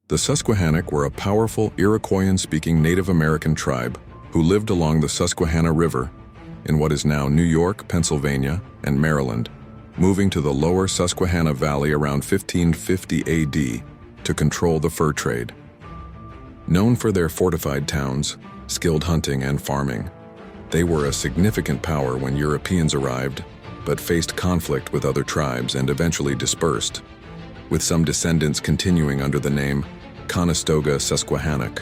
The Susquehannock were a powerful Iroquoian-speaking Native American tribe who lived along the Susquehanna River in what is now New York, Pennsylvania, and Maryland, moving to the lower Susquehanna Valley around 1550 AD to control the fur trade. Known for their fortified towns, skilled hunting and farming, they were a significant power when Europeans arrived, but faced conflict with other tribes and eventually dispersed, with some descendants continuing under the name Conestoga Susquehannock.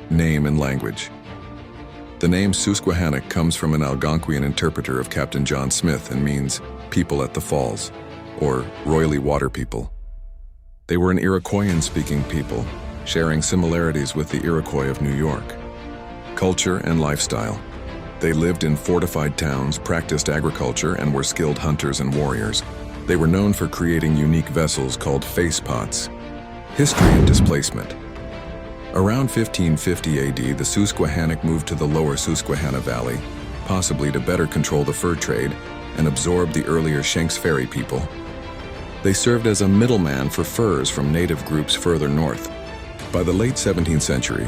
Name and language. The name Susquehannock comes from an Algonquian interpreter of Captain John Smith and means people at the falls, or roily water people. They were an Iroquoian-speaking people, sharing similarities with the Iroquois of New York. Culture and lifestyle. They lived in fortified towns, practiced agriculture, and were skilled hunters and warriors. They were known for creating unique vessels called face pots. History and displacement. Around 1550 AD, the Susquehannock moved to the lower Susquehanna Valley, possibly to better control the fur trade and absorb the earlier Shanks Ferry people. They served as a middleman for furs from native groups further north. By the late 17th century,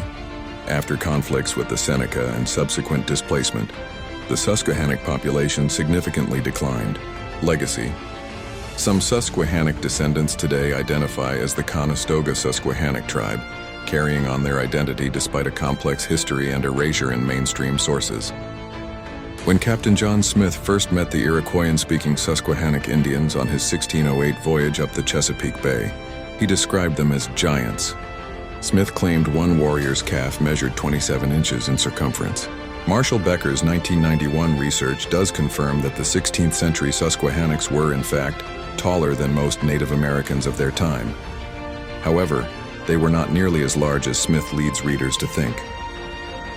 after conflicts with the Seneca and subsequent displacement, the Susquehannock population significantly declined. Legacy. Some Susquehannock descendants today identify as the Conestoga Susquehannock tribe, carrying on their identity despite a complex history and erasure in mainstream sources. When Captain John Smith first met the Iroquoian-speaking Susquehannock Indians on his 1608 voyage up the Chesapeake Bay, he described them as giants. Smith claimed one warrior's calf measured 27 inches in circumference. Marshall Becker's 1991 research does confirm that the 16th century Susquehannocks were, in fact, taller than most Native Americans of their time. However, they were not nearly as large as Smith leads readers to think.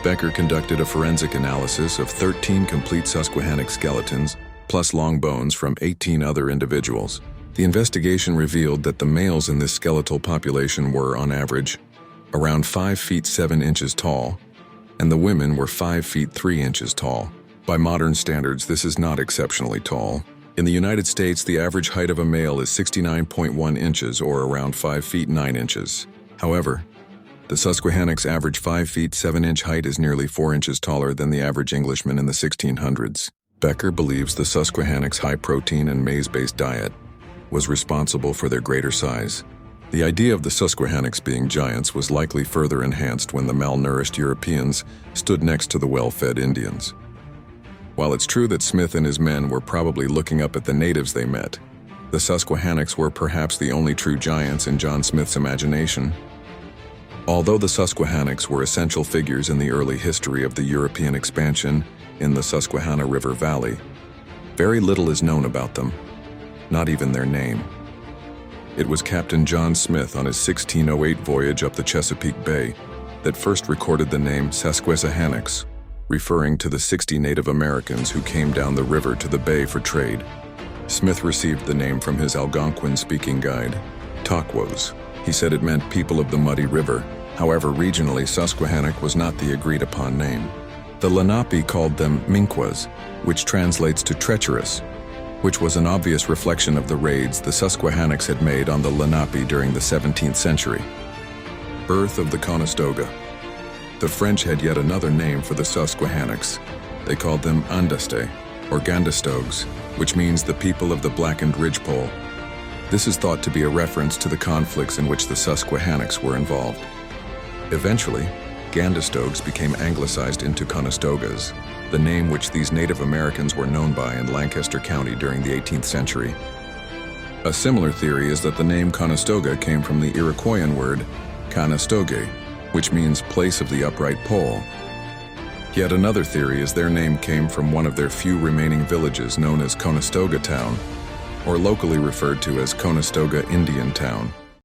Becker conducted a forensic analysis of 13 complete Susquehannock skeletons, plus long bones from 18 other individuals. The investigation revealed that the males in this skeletal population were, on average, around 5 feet 7 inches tall, and the women were 5 feet 3 inches tall. By modern standards, this is not exceptionally tall. In the United States, the average height of a male is 69.1 inches, or around 5 feet 9 inches. However, the Susquehannocks' average 5 feet 7 inch height is nearly 4 inches taller than the average Englishman in the 1600s. Becker believes the Susquehannocks' high-protein and maize-based diet was responsible for their greater size. The idea of the Susquehannocks being giants was likely further enhanced when the malnourished Europeans stood next to the well-fed Indians. While it's true that Smith and his men were probably looking up at the natives they met, the Susquehannocks were perhaps the only true giants in John Smith's imagination. Although the Susquehannocks were essential figures in the early history of the European expansion in the Susquehanna River Valley, very little is known about them, not even their name. It was Captain John Smith on his 1608 voyage up the Chesapeake Bay that first recorded the name Susquehannocks, referring to the 60 Native Americans who came down the river to the bay for trade. Smith received the name from his Algonquin-speaking guide, Taquos. He said it meant people of the muddy river. However, regionally, Susquehannock was not the agreed-upon name. The Lenape called them Minquas, which translates to treacherous, which was an obvious reflection of the raids the Susquehannocks had made on the Lenape during the 17th century. Birth of the Conestoga. The French had yet another name for the Susquehannocks. They called them Andaste, or Gandastogues, which means the people of the blackened ridgepole. This is thought to be a reference to the conflicts in which the Susquehannocks were involved. Eventually, Gandastogues became anglicized into Conestogas, the name which these Native Americans were known by in Lancaster County during the 18th century. A similar theory is that the name Conestoga came from the Iroquoian word Conestogue, which means place of the upright pole. Yet another theory is their name came from one of their few remaining villages known as Conestoga Town, or locally referred to as Conestoga Indian Town.